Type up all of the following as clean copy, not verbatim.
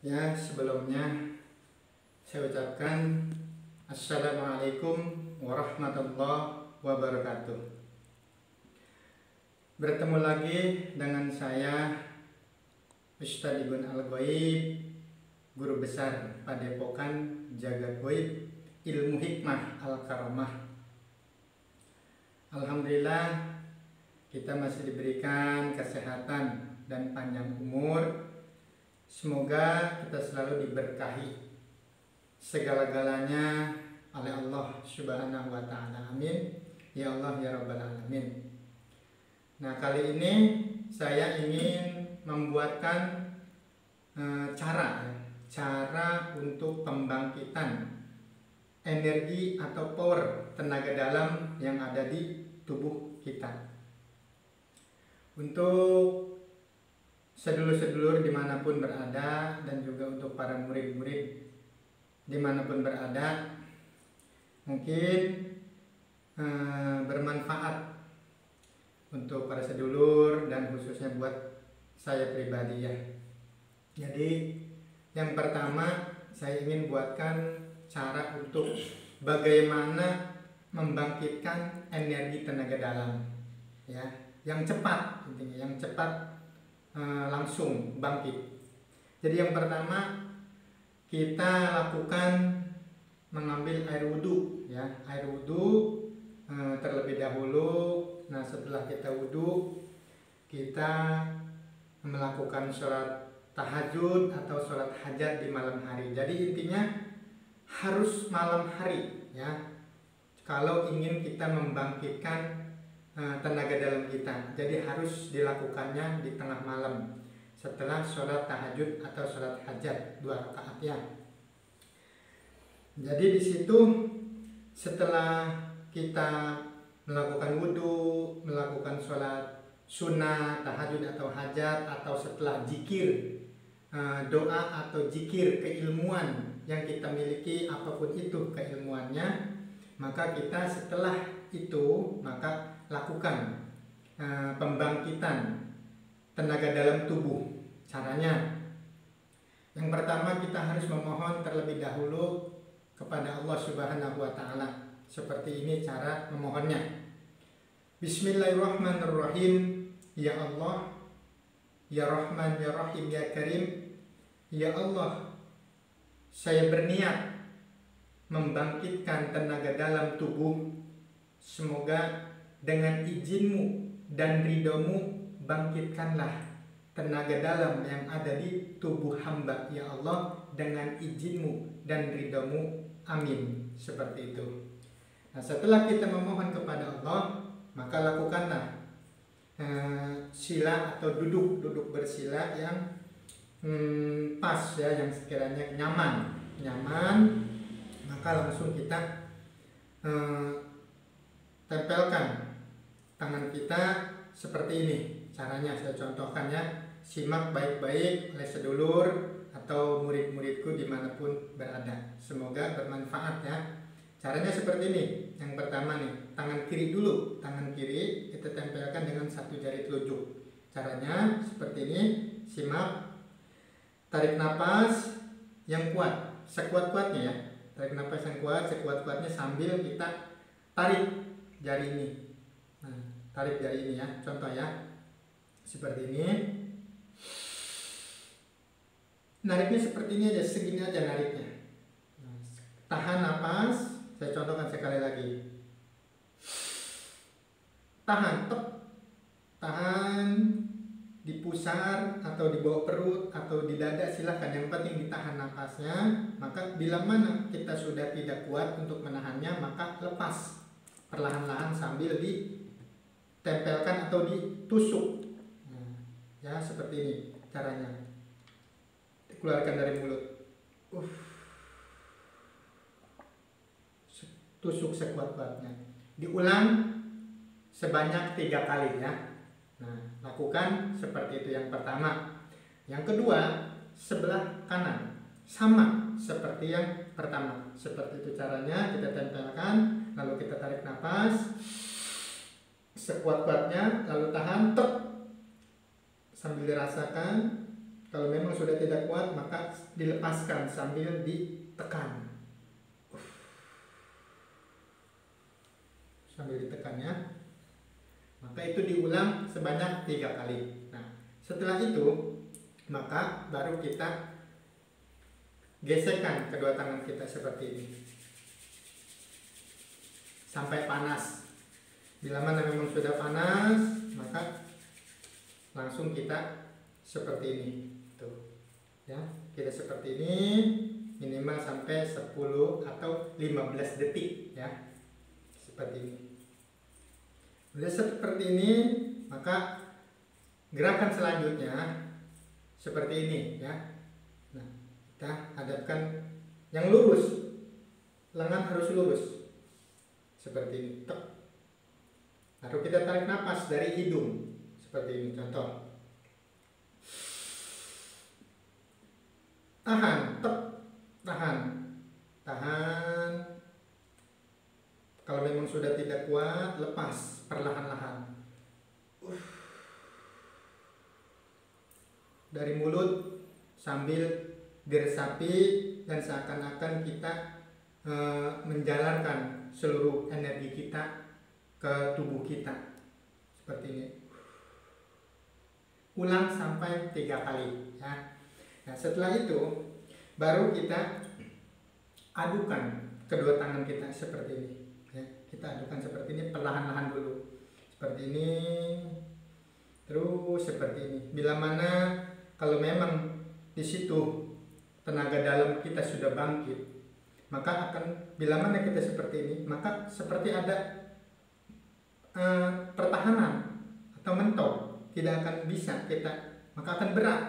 Ya, sebelumnya saya ucapkan Assalamualaikum warahmatullahi wabarakatuh. Bertemu lagi dengan saya Ustadz Ibn Al-Ghaib, Guru Besar Padepokan Jagat Ghaib Ilmu Hikmah Al-Karamah. Alhamdulillah, kita masih diberikan kesehatan dan panjang umur. Semoga kita selalu diberkahi segala-galanya oleh Allah Subhanahu wa Ta'ala. Amin. Ya Allah ya Rabbal Alamin. Nah, kali ini saya ingin membuatkan cara untuk pembangkitan energi atau power tenaga dalam yang ada di tubuh kita. Untuk sedulur-sedulur dimanapun berada, dan juga untuk para murid-murid dimanapun berada, mungkin bermanfaat untuk para sedulur dan khususnya buat saya pribadi ya. Jadi yang pertama saya ingin buatkan cara untuk bagaimana membangkitkan energi tenaga dalam ya, yang cepat, intinya yang cepat langsung bangkit. Jadi yang pertama kita lakukan mengambil air wudhu ya, air wudhu terlebih dahulu. Nah, setelah kita wudhu, kita melakukan sholat tahajud atau sholat hajat di malam hari. Jadi intinya harus malam hari ya, kalau ingin kita membangkitkan tenaga dalam kita. Jadi harus dilakukannya di tengah malam setelah sholat tahajud atau sholat hajat 2 rakaat ya. Jadi di situ setelah kita melakukan wudhu, melakukan sholat sunnah, tahajud atau hajat, atau setelah zikir, doa atau zikir keilmuan yang kita miliki, apapun itu keilmuannya, maka kita setelah itu maka lakukan pembangkitan tenaga dalam tubuh. Caranya, yang pertama kita harus memohon terlebih dahulu kepada Allah Subhanahu wa Ta'ala. Seperti ini cara memohonnya. Bismillahirrahmanirrahim. Ya Allah, ya Rahman, ya Rahim, ya Karim. Ya Allah, saya berniat membangkitkan tenaga dalam tubuh. Semoga dengan izin-Mu dan ridho-Mu bangkitkanlah tenaga dalam yang ada di tubuh hamba ya Allah, dengan izin-Mu dan ridho-Mu. Amin. Seperti itu. Nah, setelah kita memohon kepada Allah, maka lakukanlah sila atau duduk bersila yang pas ya, yang sekiranya nyaman, maka langsung kita tempelkan tangan kita seperti ini. Caranya saya contohkan ya, simak baik-baik oleh sedulur atau murid-muridku dimanapun berada. Semoga bermanfaat ya. Caranya seperti ini. Yang pertama nih, tangan kiri dulu. Tangan kiri kita tempelkan dengan 1 jari telunjuk. Caranya seperti ini. Simak. Tarik napas yang kuat, sekuat-kuatnya ya. Tarik napas yang kuat, sekuat-kuatnya, sambil kita tarik jari ini. Nah, tarik jari ini ya. Contoh ya. Seperti ini. Nariknya seperti ini aja, segini aja nariknya. Nah, tahan napas. Saya contohkan sekali lagi. Tahan, tahan di pusar atau di bawah perut atau di dada, silahkan. Yang penting ditahan napasnya. Maka bila mana kita sudah tidak kuat untuk menahannya, maka lepas perlahan-lahan sambil ditempelkan atau ditusuk. Nah, ya seperti ini caranya. Dikeluarkan dari mulut. Tusuk sekuat-kuatnya. Diulang sebanyak 3 kali ya. Nah, lakukan seperti itu yang pertama. Yang kedua, sebelah kanan sama seperti yang pertama. Seperti itu caranya, kita tempelkan, lalu kita tarik nafas sekuat-kuatnya, lalu tahan, sambil dirasakan Kalau memang sudah tidak kuat, maka dilepaskan sambil ditekan. Sambil ditekan ya. Maka itu diulang sebanyak 3 kali. Nah, setelah itu maka baru kita gesekkan kedua tangan kita seperti ini sampai panas. Bila mana memang sudah panas, maka langsung kita seperti ini. Tuh. Ya, kita seperti ini minimal sampai 10 atau 15 detik ya. Seperti ini. Sudah seperti ini, maka gerakan selanjutnya seperti ini ya. Nah, kita hadapkan yang lurus, lengan harus lurus seperti ini. Tek. Lalu kita tarik nafas dari hidung seperti ini, contoh. Tahan, tek, tahan, tahan. Kalau memang sudah tidak kuat, lepas perlahan-lahan. Dari mulut sambil diresapi dan seakan-akan kita menjalankan seluruh energi kita ke tubuh kita. Seperti ini. Ulang sampai 3 kali ya. Nah, setelah itu baru kita adukan kedua tangan kita seperti ini. Kita adukan seperti ini perlahan-lahan dulu, seperti ini, terus seperti ini. Bila mana kalau memang di situ tenaga dalam kita sudah bangkit, maka akan bila mana kita seperti ini, maka seperti ada pertahanan atau mentok, tidak akan bisa kita, maka akan berat.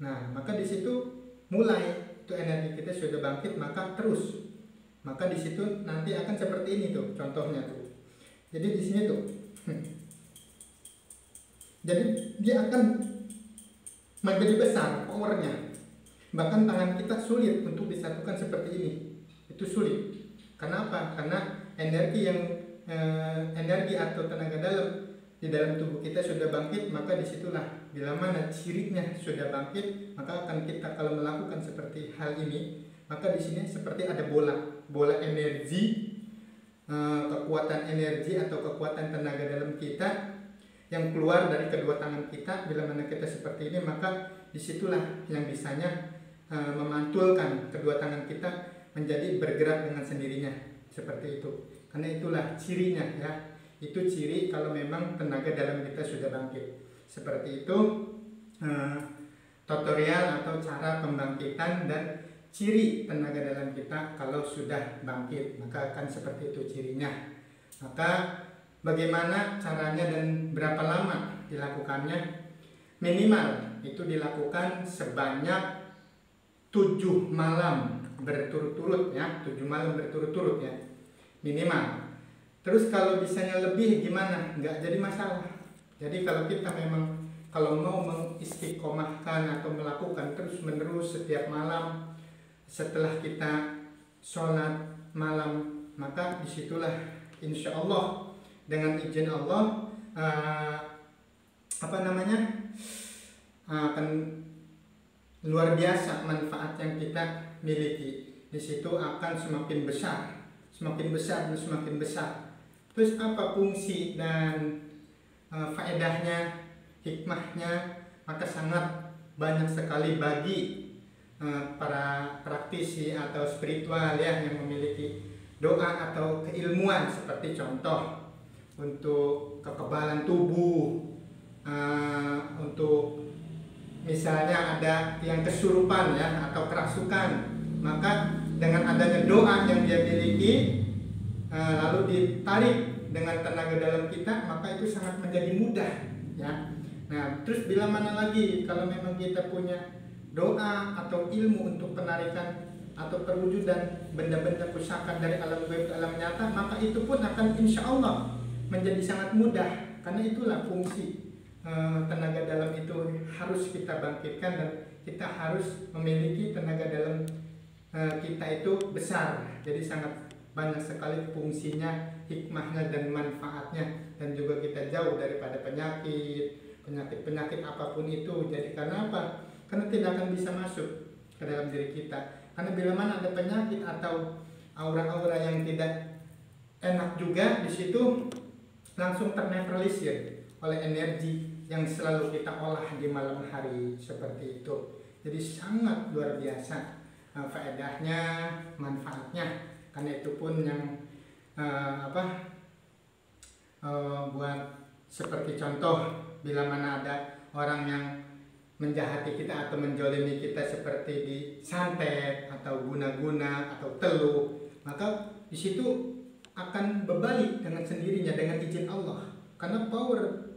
Nah, maka di situ mulai itu energi kita sudah bangkit, maka terus. Maka di situ nanti akan seperti ini tuh, contohnya tuh. Jadi di sini tuh. Jadi dia akan menjadi besar powernya. Bahkan tangan kita sulit untuk disatukan seperti ini. Itu sulit. Karena apa? Karena energi atau tenaga dalam di dalam tubuh kita sudah bangkit, maka disitulah bila mana cirinya sudah bangkit, maka akan kita kalau melakukan seperti hal ini, maka di sini seperti ada bola energi, kekuatan energi atau kekuatan tenaga dalam kita yang keluar dari kedua tangan kita. Bila mana kita seperti ini, maka disitulah yang bisanya memantulkan kedua tangan kita menjadi bergerak dengan sendirinya seperti itu. Karena itulah cirinya ya. Itu ciri kalau memang tenaga dalam kita sudah bangkit. Seperti itu tutorial atau cara pembangkitan dan ciri tenaga dalam kita kalau sudah bangkit, maka akan seperti itu cirinya. Maka bagaimana caranya dan berapa lama dilakukannya? Minimal itu dilakukan sebanyak 7 malam berturut-turut ya, 7 malam berturut-turut ya, minimal. Terus kalau bisanya lebih gimana? Nggak jadi masalah. Jadi kalau kita memang kalau mau mengistiqomahkan atau melakukan terus-menerus setiap malam setelah kita sholat malam, maka disitulah insya Allah dengan izin Allah akan luar biasa manfaat yang kita miliki. Di situ akan semakin besar dan semakin besar. Terus apa fungsi dan faedahnya, hikmahnya? Maka sangat banyak sekali bagi para praktisi atau spiritual ya yang memiliki doa atau keilmuan, seperti contoh untuk kekebalan tubuh, untuk misalnya ada yang kesurupan ya atau kerasukan, maka dengan adanya doa yang dia miliki lalu ditarik dengan tenaga dalam kita, maka itu sangat menjadi mudah ya. Nah, terus bila mana lagi kalau memang kita punya doa atau ilmu untuk penarikan atau perwujudan benda-benda pusaka dari alam gaib ke alam nyata, maka itu pun akan insya Allah menjadi sangat mudah. Karena itulah fungsi tenaga dalam itu harus kita bangkitkan, dan kita harus memiliki tenaga dalam kita itu besar. Jadi sangat banyak sekali fungsinya, hikmahnya dan manfaatnya, dan juga kita jauh daripada penyakit, penyakit apapun itu. Jadi karena apa? Karena tidak akan bisa masuk ke dalam diri kita. Karena bila mana ada penyakit atau aura-aura yang tidak enak juga, di situ langsung ternetralisir oleh energi yang selalu kita olah di malam hari seperti itu. Jadi sangat luar biasa faedahnya, manfaatnya. Karena itu pun yang buat seperti contoh, bila mana ada orang yang menjahati kita atau menjolimi kita seperti disantet atau guna-guna atau teluh, maka di situ akan berbalik dengan sendirinya dengan izin Allah. Karena power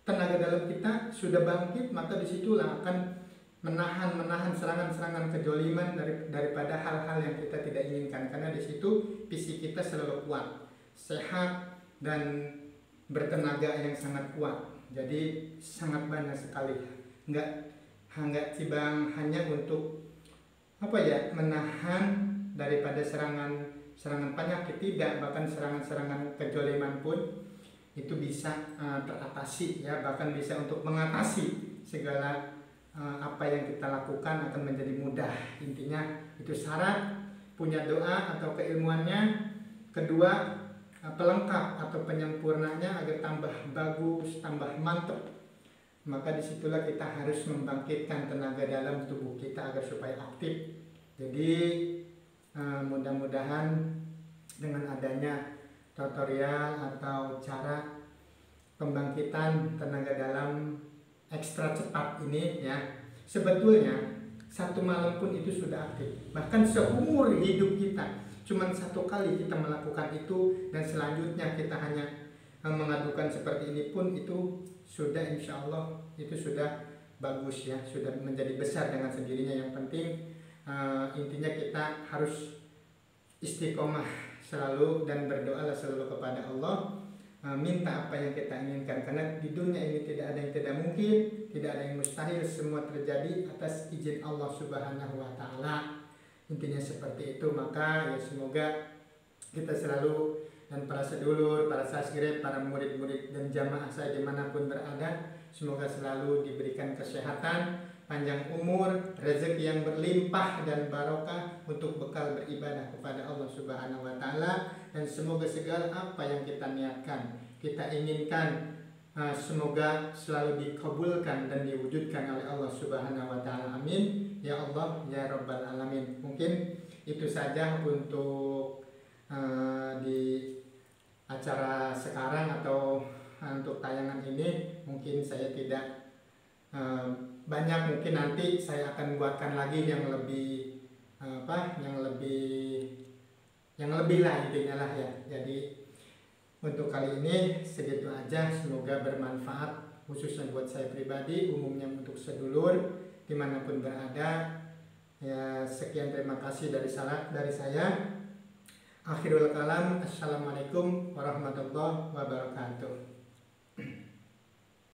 tenaga dalam kita sudah bangkit, maka disitulah akan menahan serangan-serangan kejoliman daripada hal-hal yang kita tidak inginkan. Karena di situ fisik kita selalu kuat, sehat dan bertenaga yang sangat kuat. Jadi sangat banyak sekali. Enggak cibang hanya untuk menahan daripada serangan penyakit, tidak, bahkan serangan-serangan kejoliman pun itu bisa teratasi ya, bahkan bisa untuk mengatasi segala apa yang kita lakukan akan menjadi mudah. Intinya itu syarat punya doa atau keilmuannya. Kedua, pelengkap atau penyempurnanya agar tambah bagus, tambah mantap. Maka disitulah kita harus membangkitkan tenaga dalam tubuh kita agar supaya aktif. Jadi mudah-mudahan dengan adanya tutorial atau cara pembangkitan tenaga dalam ekstra cepat ini ya, sebetulnya satu malam pun itu sudah aktif. Bahkan seumur hidup kita cuman satu kali kita melakukan itu, dan selanjutnya kita hanya mengadukan seperti ini pun itu sudah, insya Allah itu sudah bagus ya, sudah menjadi besar dengan sendirinya. Yang penting intinya kita harus istiqomah selalu dan berdoa selalu kepada Allah, minta apa yang kita inginkan. Karena di dunia ini tidak ada yang tidak mungkin, tidak ada yang mustahil, semua terjadi atas izin Allah Subhanahu wa Ta'ala. Intinya seperti itu. Maka ya semoga kita selalu, dan para sedulur, para sasgirep, para murid-murid dan jamaah saya dimanapun berada, semoga selalu diberikan kesehatan, panjang umur, rezeki yang berlimpah dan barokah untuk bekal beribadah kepada Allah Subhanahu wa Ta'ala. Dan semoga segala apa yang kita niatkan, kita inginkan, semoga selalu dikabulkan dan diwujudkan oleh Allah Subhanahu wa Ta'ala. Amin ya Allah ya Rabbal Alamin. Mungkin itu saja untuk di acara sekarang atau untuk tayangan ini. Mungkin saya tidak banyak, mungkin nanti saya akan buatkan lagi yang lebih yang lebih lah intinya lah ya. Jadi untuk kali ini segitu aja, semoga bermanfaat khususnya buat saya pribadi, umumnya untuk sedulur dimanapun berada ya. Sekian, terima kasih dari saya. Akhirul kalam, assalamualaikum warahmatullahi wabarakatuh.